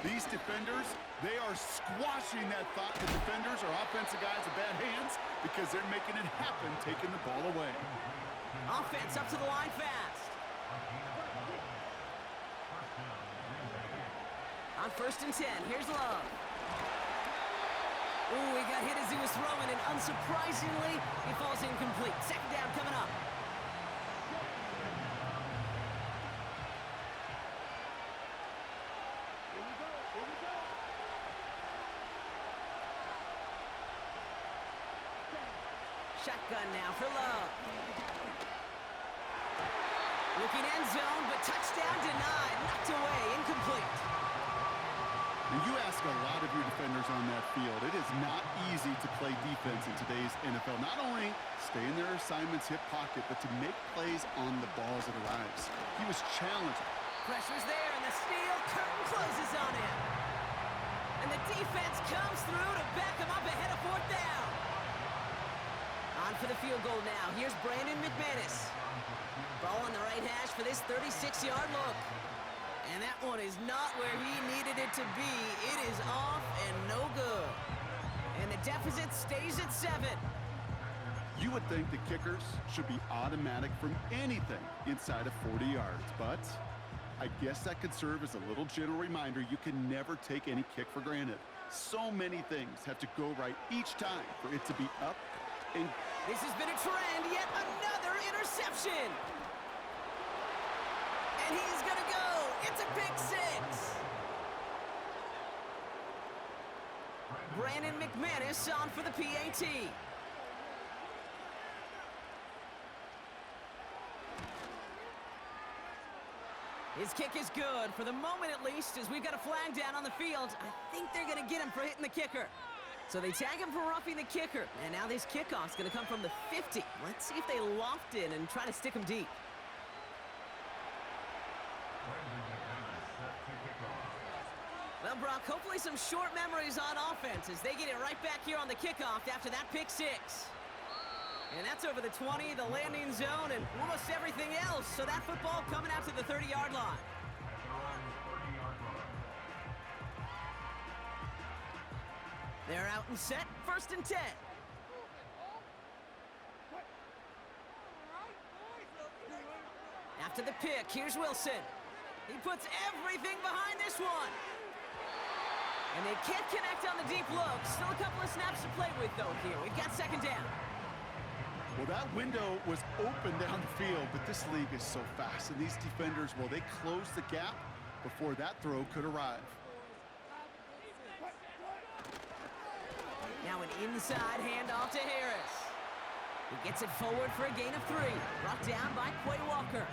These defenders, they are squashing that thought the defenders or offensive guys in bad hands because they're making it happen, taking the ball away. Offense up to the line fast. On 1st and 10, here's Love. Ooh, he got hit as he was throwing, and unsurprisingly, he falls incomplete. 2nd down coming up. Shotgun now for Love. Looking end zone, but touchdown denied. Knocked away, incomplete. And you ask a lot of your defenders on that field. It is not easy to play defense in today's NFL. Not only stay in their assignment's hip pocket, but to make plays on the ball as it arrives. He was challenged. Pressure's there, and the steel curtain closes on him. And the defense comes through to back him up ahead of 4th down. On for the field goal now. Here's Brandon McManus. Ball on the right hash for this 36-yard look. And that one is not where he needed it to be. It is off and no good. And the deficit stays at 7. You would think the kickers should be automatic from anything inside of 40 yards, but I guess that could serve as a little gentle reminder you can never take any kick for granted. So many things have to go right each time for it to be up and... This has been a trend, yet another interception. And he's gonna go. It's a pick 6. Brandon McManus on for the PAT. His kick is good, for the moment at least, as we've got a flag down on the field. I think they're gonna get him for hitting the kicker. So they tag him for roughing the kicker, and now this kickoff's gonna come from the 50. Let's see if they loft in and try to stick him deep. Well, Brock, hopefully some short memories on offense as they get it right back here on the kickoff after that pick 6. And that's over the 20, the landing zone, and almost everything else. So that football coming out to the 30-yard line. They're out and set, 1st and 10. After the pick, here's Wilson. He puts everything behind this one. And they can't connect on the deep look. Still a couple of snaps to play with, though, here. We've got 2nd down. Well, that window was open down the field, but this league is so fast. And these defenders, well, they closed the gap before that throw could arrive. Now an inside handoff to Harris. He gets it forward for a gain of 3. Brought down by Quay Walker.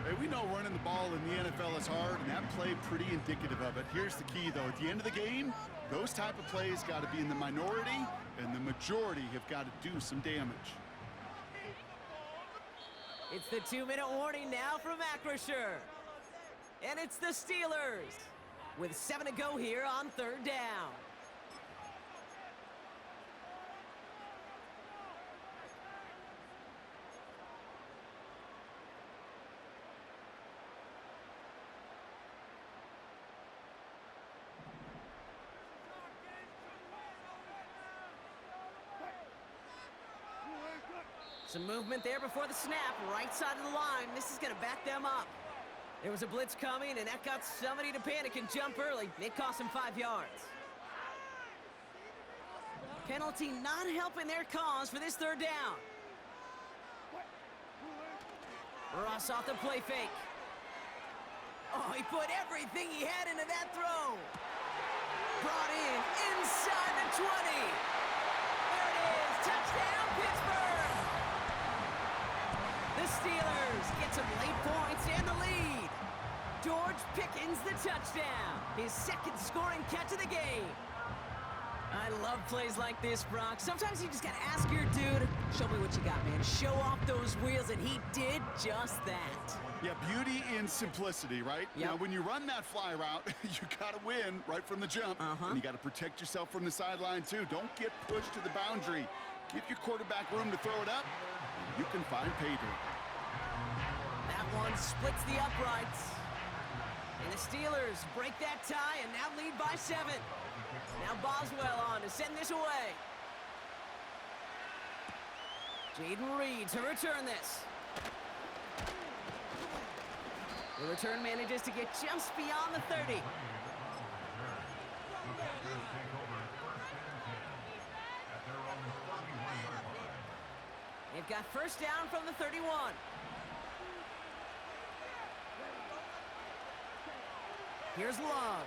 Hey, we know running the ball in the NFL is hard, and that play pretty indicative of it. Here's the key, though. At the end of the game, those type of plays got to be in the minority, and the majority have got to do some damage. It's the 2-minute warning now from Acrisure. And it's the Steelers with 7 to go here on 3rd down. Some movement there before the snap, right side of the line. This is going to back them up. There was a blitz coming, and that got somebody to panic and jump early. It cost them 5 yards. Penalty not helping their cause for this 3rd down. Ross off the play fake. Oh, he put everything he had into that throw. Brought in inside the 20. There it is. Touchdown, Pittsburgh. The Steelers get some late points and the lead. George Pickens the touchdown. His 2nd scoring catch of the game. I love plays like this, Brock. Sometimes you just gotta ask your dude, show me what you got, man. Show off those wheels, and he did just that. Yeah, beauty in simplicity, right? Yep. Now, when you run that fly route, you gotta win right from the jump. And you gotta protect yourself from the sideline, too. Don't get pushed to the boundary. Give your quarterback room to throw it up, and you can find pay dirt. That one splits the uprights. And the Steelers break that tie and now lead by 7. Now Boswell on to send this away. Jaden Reed to return this. The return manages to get just beyond the 30. They've got first down from the 31. Here's Love.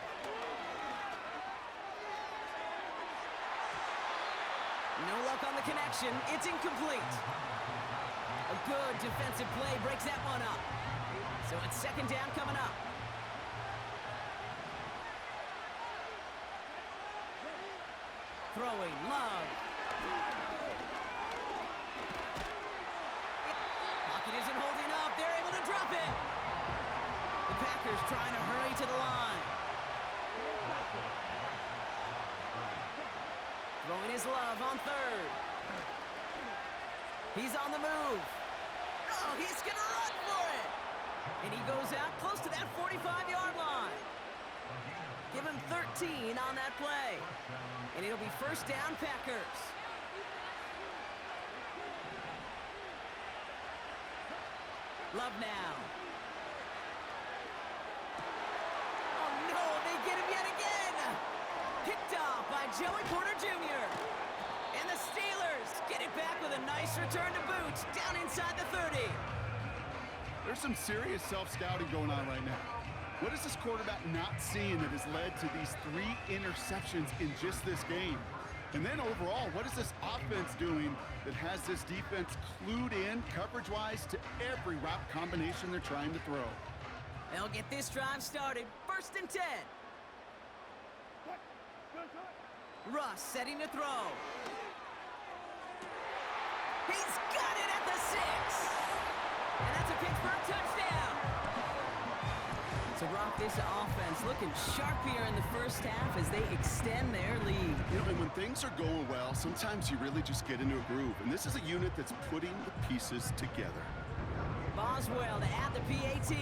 No luck on the connection. It's incomplete. A good defensive play breaks that one up. So it's second down coming up. Throwing, Love. Pocket isn't holding up. They're able to drop it. The Packers trying to hurry to the line. Throwing his Love on third. He's on the move. Oh, he's gonna run for it. And he goes out close to that 45-yard line. Give him 13 on that play. And it'll be first down, Packers. Love now. Oh no, they get him yet again. Picked off by Joey Porter Jr. And the Steelers get it back with a nice return to boot down inside the 30. There's some serious self-scouting going on right now. What is this quarterback not seeing that has led to these 3 interceptions in just this game? And then overall, what is this offense doing that has this defense clued in coverage-wise to every route combination they're trying to throw? They'll get this drive started. First and 10. Russ setting to throw. He's got it at the 6. And that's a Pittsburgh touchdown. To rock this offense looking sharp here in the first half as they extend their lead. You know, and when things are going well, sometimes you really just get into a groove. And this is a unit that's putting the pieces together. Boswell to add the PAT.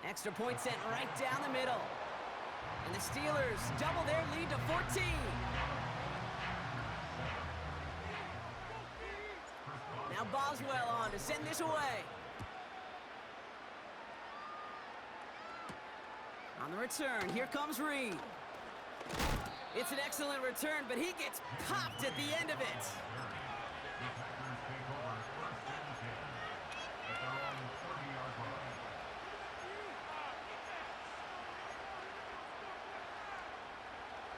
Extra point sent right down the middle. And the Steelers double their lead to 14. Now Boswell on to send this away. On the return, here comes Reed. It's an excellent return, but he gets popped at the end of it.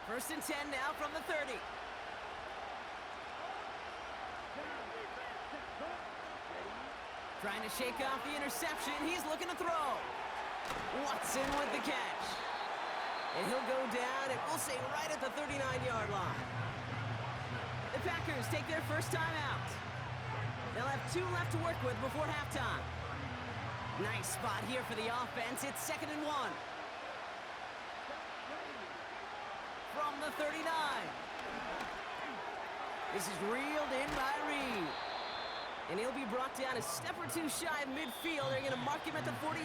First and 10 now from the 30. Trying to shake off the interception. He's looking to throw. Watson with the catch. And he'll go down, and we'll say right at the 39-yard line. The Packers take their first time out. They'll have 2 left to work with before halftime. Nice spot here for the offense. It's second and 1. From the 39. This is reeled in by Reed. And he'll be brought down a step or 2 shy of midfield. They're going to mark him at the 48.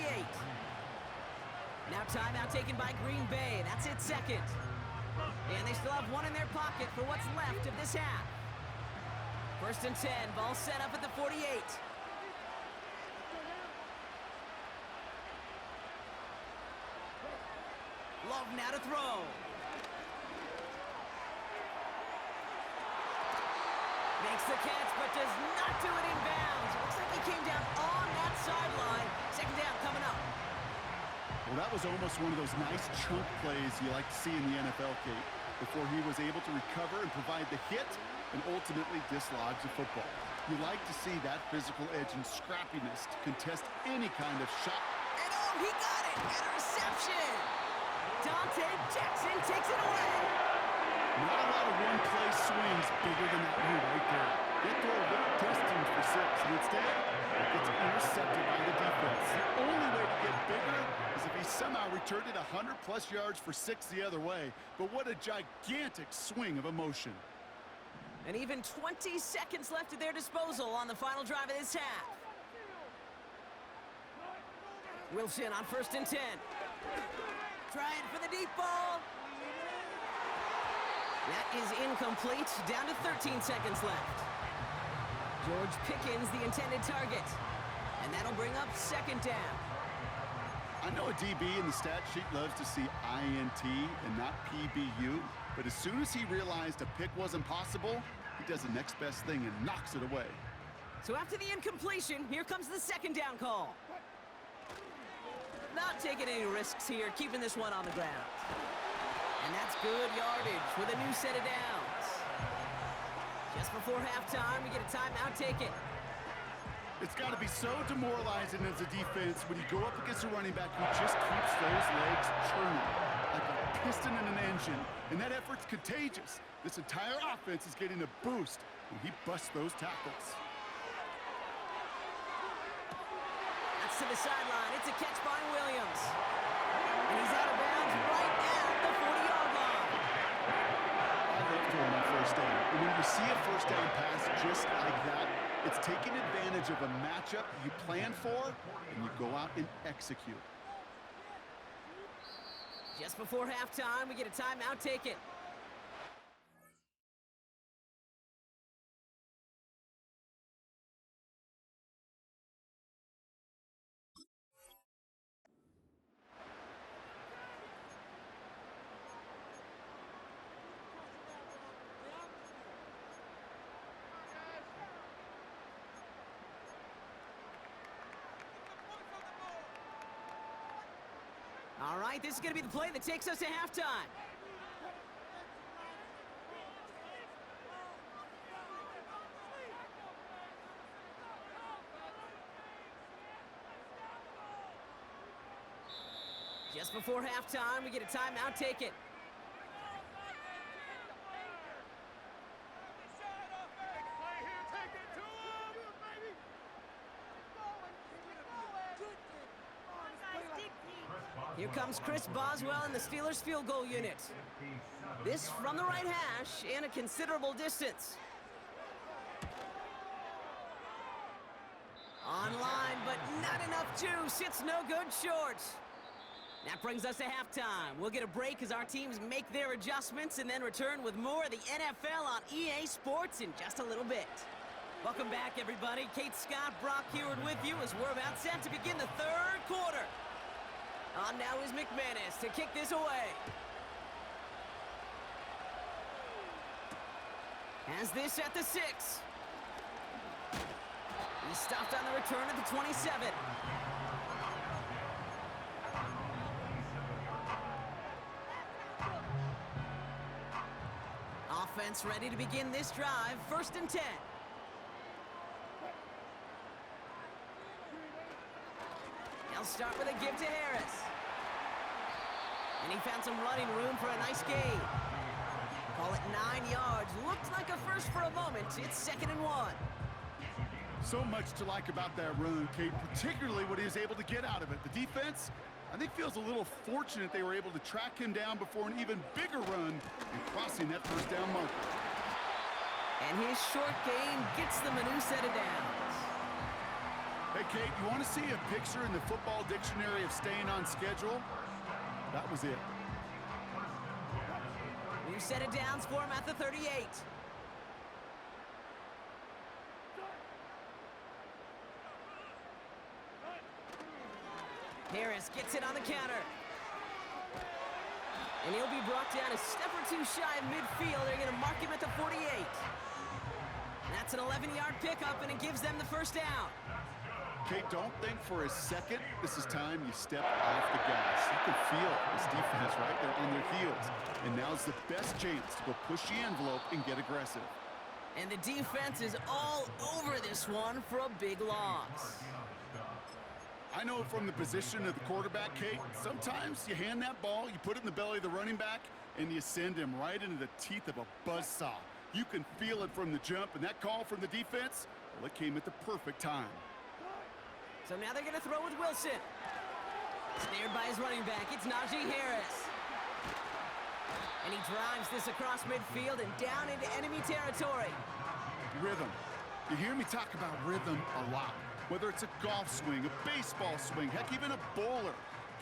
Now timeout taken by Green Bay. That's it, second. And they still have 1 in their pocket for what's left of this half. First and 10. Ball set up at the 48. Love now to throw. Makes the catch, but does not do it in bounds. Looks like he came down on that sideline. Second down coming up. Well, that was almost one of those nice chunk plays you like to see in the NFL, Kate, before he was able to recover and provide the hit and ultimately dislodge the football. You like to see that physical edge and scrappiness to contest any kind of shot. And oh, he got it! Interception! Dante Jackson takes it away. Not a lot of one-play swings bigger than that move right there. Get through a little distance for 6, and instead, it gets intercepted by the defense. The only way to get bigger is if he somehow returned it 100-plus yards for 6 the other way. But what a gigantic swing of emotion. And even 20 seconds left at their disposal on the final drive of this half. Wilson on 1st and 10. Trying for the deep ball. That is incomplete. Down to 13 seconds left. George Pickens, the intended target. And that'll bring up 2nd down. I know a DB in the stat sheet loves to see INT and not PBU, but as soon as he realized a pick wasn't possible, he does the next best thing and knocks it away. So after the incompletion, here comes the 2nd down call. Not taking any risks here, keeping this one on the ground. And that's good yardage with a new set of downs. Just before halftime, we get a timeout taken. It's got to be so demoralizing as a defense when you go up against a running back who just keeps those legs churning like a piston in an engine, and that effort's contagious. This entire offense is getting a boost when he busts those tackles. That's to the sideline. It's a catch by Williams. And he's out of bounds right at the 40-yard line. I love throwing on 1st down. And when you see a 1st down pass just like that, it's taking advantage of a matchup you plan for, and you go out and execute. Just before halftime, we get a timeout taken. All right, this is going to be the play that takes us to halftime. Just before halftime, we get a timeout taken. Here comes Chris Boswell in the Steelers field goal unit. This from the right hash and a considerable distance. Online, but not enough juice. It's no good short. That brings us to halftime. We'll get a break as our teams make their adjustments and then return with more of the NFL on EA Sports in just a little bit. Welcome back, everybody. Kate Scott, Brock Heward with you as we're about set to begin the 3rd quarter. On now is McManus to kick this away. Has this at the 6. He's stopped on the return at the 27. Offense ready to begin this drive. 1st and 10. They'll start with a give to Harris. And he found some running room for a nice gain. Call it 9 yards. Looked like a first for a moment. It's 2nd and 1. So much to like about that run, Kate, particularly what he was able to get out of it. The defense, I think, feels a little fortunate they were able to track him down before an even bigger run and crossing that 1st down marker. And his short gain gets them a new set of downs. Hey, Kate, you want to see a picture in the football dictionary of staying on schedule? That was it. New set of downs for him at the 38. Harris gets it on the counter. And he'll be brought down a step or two shy of midfield. They're going to mark him at the 48. That's an 11-yard pickup, and it gives them the 1st down. Kate, don't think for a second this is time you step off the gas. You can feel this defense, right? They're on their heels. And now's the best chance to go push the envelope and get aggressive. And the defense is all over this one for a big loss. I know from the position of the quarterback, Kate, sometimes you hand that ball, you put it in the belly of the running back, and you send him right into the teeth of a buzzsaw. You can feel it from the jump, and that call from the defense, well, it came at the perfect time. So now they're going to throw with Wilson. Snared by his running back, it's Najee Harris. And he drives this across midfield and down into enemy territory. Rhythm. You hear me talk about rhythm a lot. Whether it's a golf swing, a baseball swing, heck, even a bowler,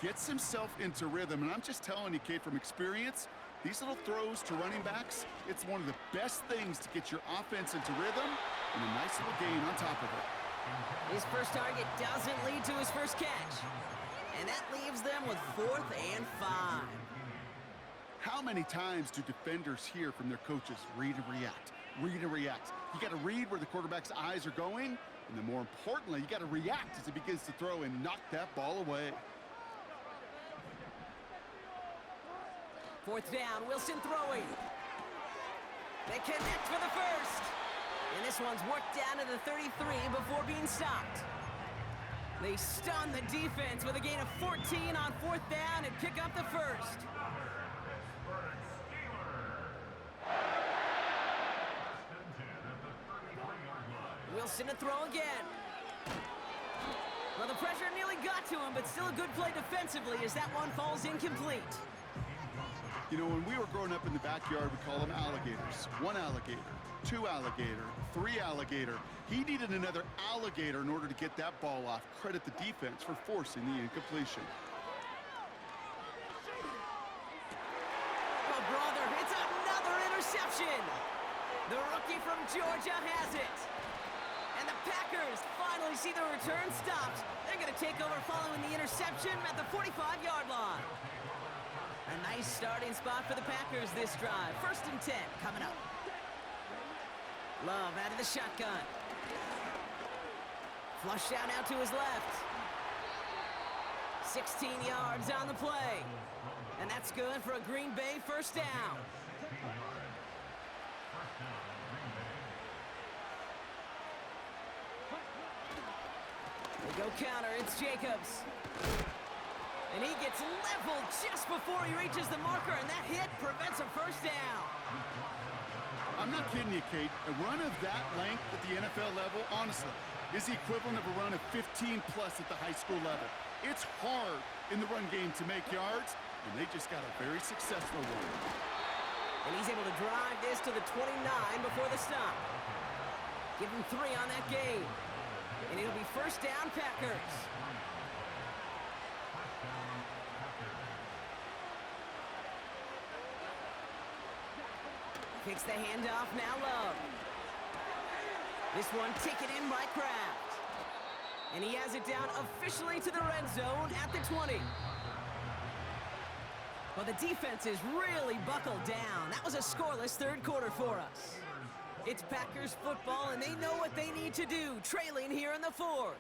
gets himself into rhythm. And I'm just telling you, Kate, from experience, these little throws to running backs, it's one of the best things to get your offense into rhythm and a nice little gain on top of it. His first target doesn't lead to his first catch. And that leaves them with 4th and 5. How many times do defenders hear from their coaches, read and react, read and react? You got to read where the quarterback's eyes are going, and then more importantly, you got to react as he begins to throw and knock that ball away. 4th down, Wilson throwing. They connect for the first. And this one's worked down to the 33 before being stopped. They stun the defense with a gain of 14 on 4th down and pick up the first. Wilson to throw again. Well, the pressure nearly got to him, but still a good play defensively as that one falls incomplete. You know, when we were growing up in the backyard, we call them alligators. 1 alligator, 2 alligator, 3 alligator. He needed another alligator in order to get that ball off. Credit the defense for forcing the incompletion. Oh, brother, it's another interception. The rookie from Georgia has it. And the Packers finally see the return stopped. They're going to take over following the interception at the 45-yard line. A nice starting spot for the Packers this drive. 1st and 10 coming up. Love out of the shotgun. Flushed out now to his left. 16 yards on the play. And that's good for a Green Bay 1st down. They go counter, it's Jacobs. And he gets leveled just before he reaches the marker, and that hit prevents a 1st down. I'm not kidding you, Kate. A run of that length at the NFL level, honestly, is the equivalent of a run of 15-plus at the high school level. It's hard in the run game to make yards, and they just got a very successful one. And he's able to drive this to the 29 before the stop. Give him 3 on that game. And it'll be 1st down, Packers. Kicks the handoff, now Love. This one taken in by Kraft. And he has it down officially to the red zone at the 20. Well, the defense is really buckled down. That was a scoreless 3rd quarter for us. It's Packers football, and they know what they need to do, trailing here in the 4th.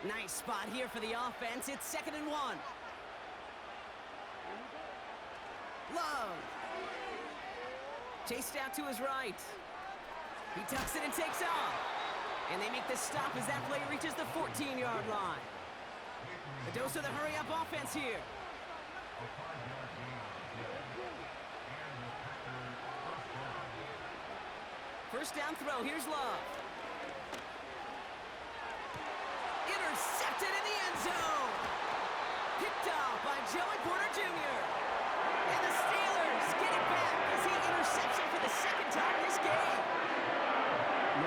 Nice spot here for the offense. It's 2nd and 1. Love. Chased out to his right. He tucks it and takes off. And they make the stop as that play reaches the 14-yard line. A dose of the hurry-up offense here. First down throw, here's Love. Intercepted in the end zone. Picked off by Joey Porter Jr. And the Steelers get it back as he intercepts him for the 2nd time this game.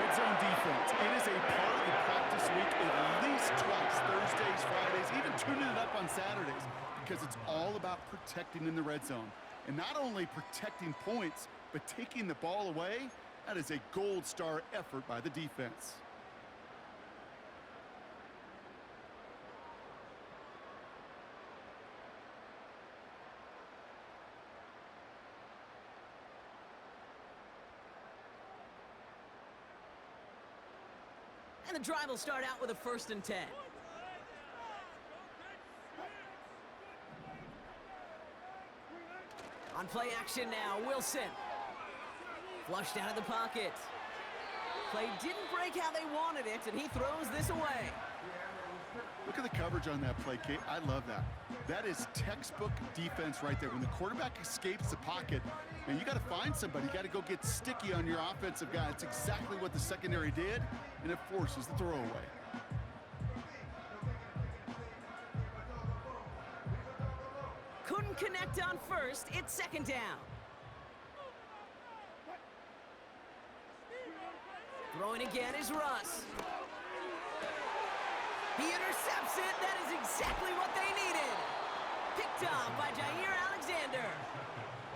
Red zone defense. It is a part of the practice week at least twice, Thursdays, Fridays, even tuning it up on Saturdays, because it's all about protecting in the red zone. And not only protecting points, but taking the ball away. That is a gold star effort by the defense. And the drive will start out with a 1st and 10. On play action now, Wilson. Flushed out of the pocket. Play didn't break how they wanted it, and he throws this away. Look at the coverage on that play, Kate. I love that. That is textbook defense right there. When the quarterback escapes the pocket, and you got to find somebody. You got to go get sticky on your offensive guy. It's exactly what the secondary did, and it forces the throwaway. Couldn't connect on first. It's 2nd down. Throwing again is Russ. He intercepts it. That is exactly what they needed. Picked off by Jair Alexander.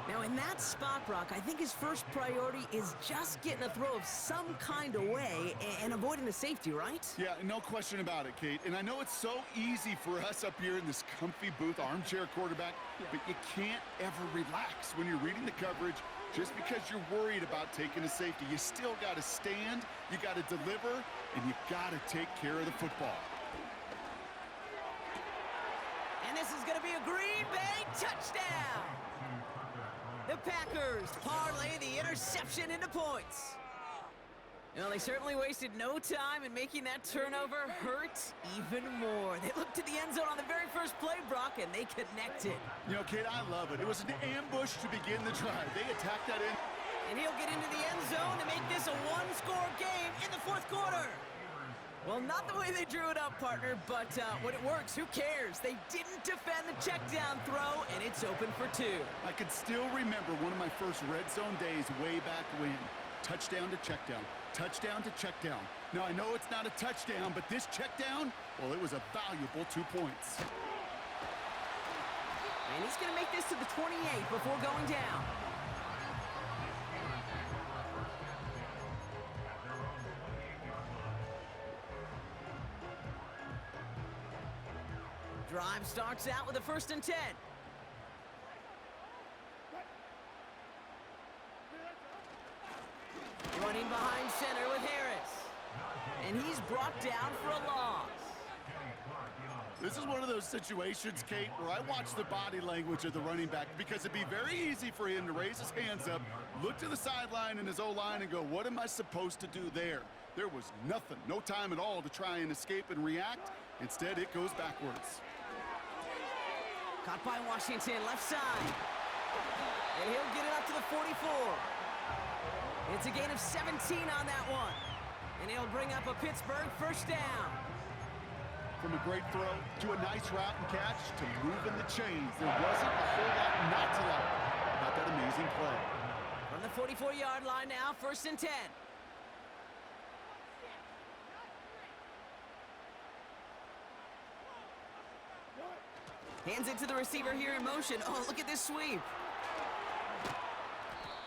Now, in that spot, Brock, I think his first priority is just getting a throw of some kind of way and avoiding the safety, right? Yeah, no question about it, Kate. And I know it's so easy for us up here in this comfy booth, armchair quarterback, but you can't ever relax when you're reading the coverage. Just because you're worried about taking a safety, you still got to stand, you got to deliver, and you got to take care of the football. And this is going to be a Green Bay touchdown. The Packers parlay the interception into points. Well, they certainly wasted no time in making that turnover hurt even more. They looked to the end zone on the very first play, Brock, and they connected. You know, Kate, I love it. It was an ambush to begin the drive. They attacked that in. And he'll get into the end zone to make this a one-score game in the fourth quarter. Well, not the way they drew it up, partner, but when it works, who cares? They didn't defend the check down throw, and it's open for two. I can still remember one of my first red zone days way back when. Touchdown to check down. Touchdown to check down. Now, I know it's not a touchdown, but this check down, well, it was a valuable 2 points. And he's going to make this to the 28 before going down. Drive starts out with a 1st and 10. Running behind center with Harris. And he's brought down for a loss. This is one of those situations, Kate, where I watch the body language of the running back because it'd be very easy for him to raise his hands up, look to the sideline in his O-line and go, what am I supposed to do there? There was nothing, no time at all to try and escape and react. Instead, it goes backwards. Caught by Washington, left side. And he'll get it up to the 44. It's a gain of 17 on that one. And he'll bring up a Pittsburgh 1st down. From a great throw to a nice route and catch to moving the chains. There wasn't a whole lot not to like about that amazing play. From the 44-yard line now, 1st and 10. Hands it to the receiver here in motion. Oh, look at this sweep.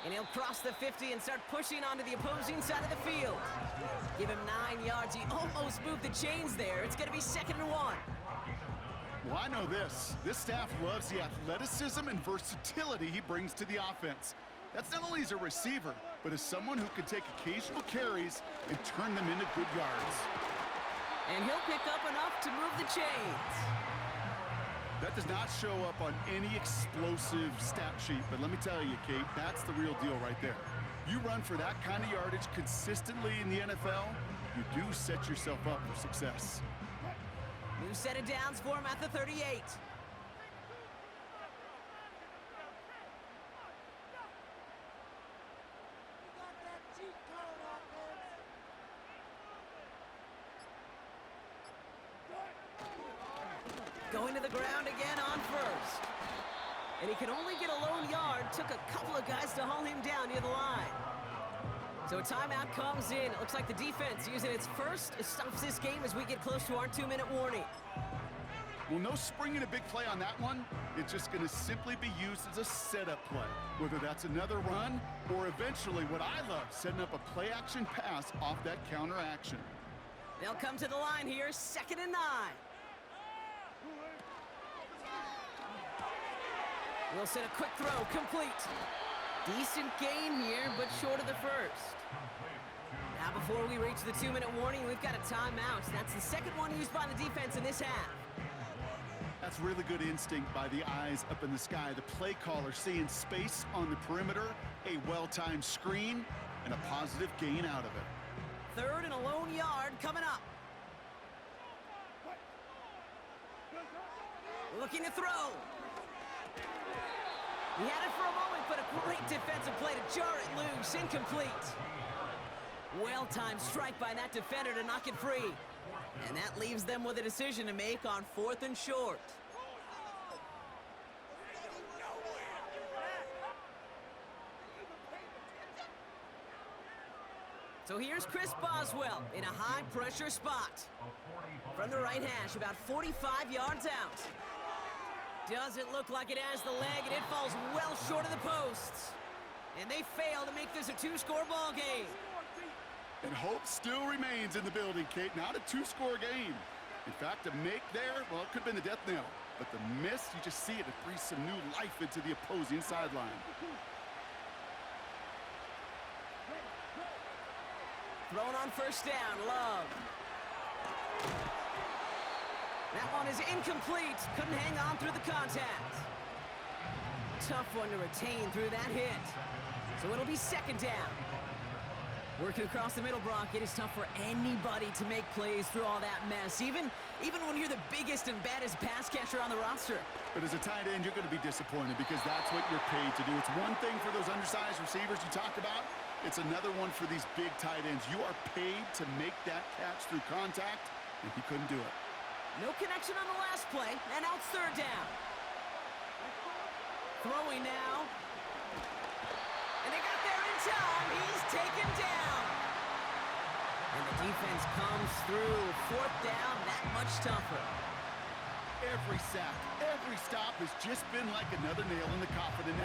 And he'll cross the 50 and start pushing onto the opposing side of the field. Give him 9 yards. He almost moved the chains there. It's going to be 2nd and 1. Well, I know this. This staff loves the athleticism and versatility he brings to the offense. That's not only as a receiver, but as someone who can take occasional carries and turn them into good yards. And he'll pick up enough to move the chains. That does not show up on any explosive stat sheet, but let me tell you, Kate, that's the real deal right there. You run for that kind of yardage consistently in the NFL, you do set yourself up for success. New set of downs for him at the 38. Going to the ground again on 1st. And he can only get a lone yard. Took a couple of guys to haul him down near the line. So a timeout comes in. It looks like the defense using its first stops this game as we get close to our 2-minute warning. Well, no springing a big play on that one. It's just going to simply be used as a setup play. Whether that's another run or eventually what I love, setting up a play-action pass off that counter action. They'll come to the line here, 2nd and 9. We'll set a quick throw, complete. Decent gain here, but short of the 1st. Now before we reach the 2-minute warning, we've got a timeout. That's the 2nd one used by the defense in this half. That's really good instinct by the eyes up in the sky. The play caller seeing space on the perimeter, a well-timed screen, and a positive gain out of it. 3rd and a lone yard coming up. Looking to throw. He had it for a moment, but a great defensive play to jar it loose. Incomplete. Well-timed strike by that defender to knock it free. And that leaves them with a decision to make on 4th and short. So here's Chris Boswell in a high-pressure spot. From the right hash, about 45 yards out. Doesn't look like it has the leg, and it falls well short of the posts. And they fail to make this a two-score ball game. And hope still remains in the building, Kate. Not a two-score game. In fact, a make there, well, it could have been the death knell. But the miss, you just see it breathes some new life into the opposing sideline. Thrown on first down, Love. That one is incomplete. Couldn't hang on through the contact. Tough one to retain through that hit. So it'll be second down. Working across the middle, Brock, it is tough for anybody to make plays through all that mess, even when you're the biggest and baddest pass catcher on the roster. But as a tight end, you're going to be disappointed because that's what you're paid to do. It's one thing for those undersized receivers you talk about. It's another one for these big tight ends. You are paid to make that catch through contact, and he couldn't do it. No connection on the last play, and out third down. Throwing now. And they got there in time. He's taken down. And the defense comes through. Fourth down, that much tougher. Every sack, every stop has just been like another nail in the coffin. And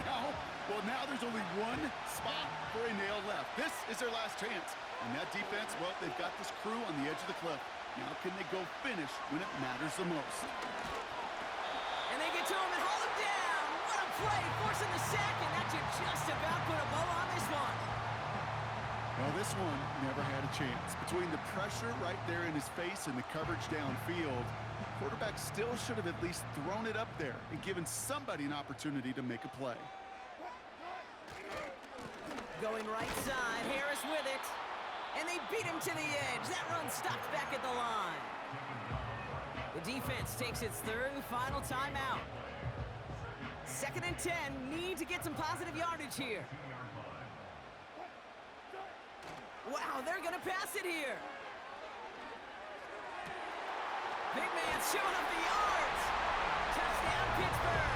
now there's only one spot for a nail left. This is their last chance. And that defense, well, they've got this crew on the edge of the cliff. Now can they go finish when it matters the most? And they get to him and haul him down. What a play, forcing the sack, and that should just about put a bow on this one. Well, this one never had a chance. Between the pressure right there in his face and the coverage downfield, quarterback still should have at least thrown it up there and given somebody an opportunity to make a play. Going right side, Harris with it. And they beat him to the edge. That run stopped back at the line. The defense takes its third and final timeout. 2nd and 10, need to get some positive yardage here. Wow, they're gonna pass it here. Big man showing up the yards. Touchdown, Pittsburgh.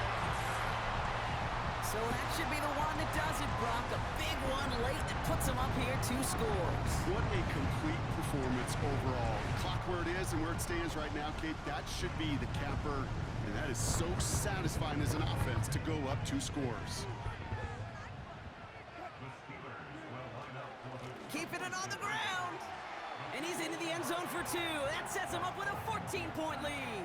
So that should be the one that does it, Brock. A big one late that puts them up here 2 scores. What a complete performance overall. The clock where it is and where it stands right now, Kate, that should be the capper. And that is so satisfying as an offense to go up 2 scores. Keeping it on the ground. And he's into the end zone for 2. That sets him up with a 14-point lead.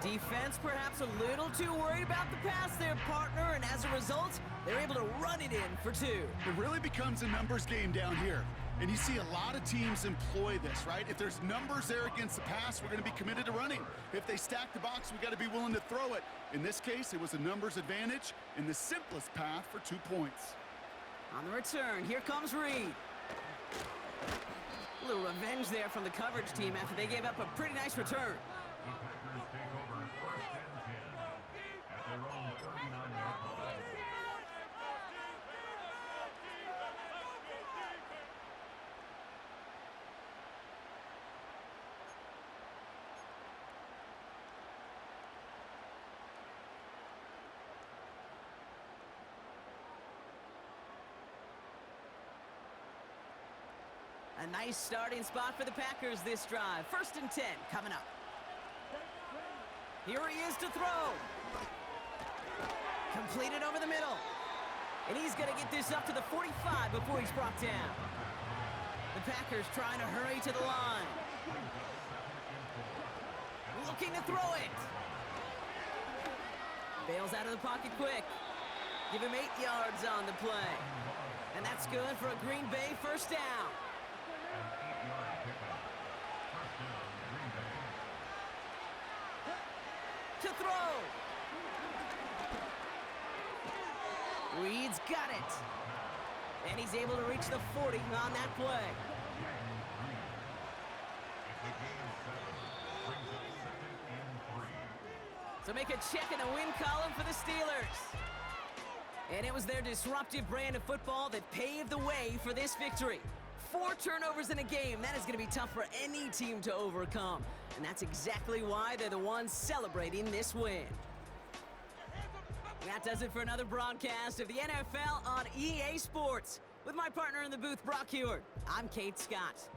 Defense perhaps a little too worried about the pass there, partner, and as a result, they're able to run it in for 2. It really becomes a numbers game down here. And you see a lot of teams employ this, right? If there's numbers there against the pass, we're going to be committed to running. If they stack the box, we got to be willing to throw it. In this case, it was a numbers advantage and the simplest path for 2 points. On the return, here comes Reed. A little revenge there from the coverage team after they gave up a pretty nice return. A nice starting spot for the Packers this drive. 1st and 10 coming up. Here he is to throw. Completed over the middle. And he's going to get this up to the 45 before he's brought down. The Packers trying to hurry to the line. Looking to throw it. Bails out of the pocket quick. Give him 8 yards on the play. And that's good for a Green Bay first down. To throw. Reed's got it. And he's able to reach the 40 on that play. So make a check in the win column for the Steelers. And it was their disruptive brand of football that paved the way for this victory. 4 turnovers in a game, that is going to be tough for any team to overcome. And that's exactly why they're the ones celebrating this win. That does it for another broadcast of the NFL on EA Sports. With my partner in the booth, Brock Heward, I'm Kate Scott.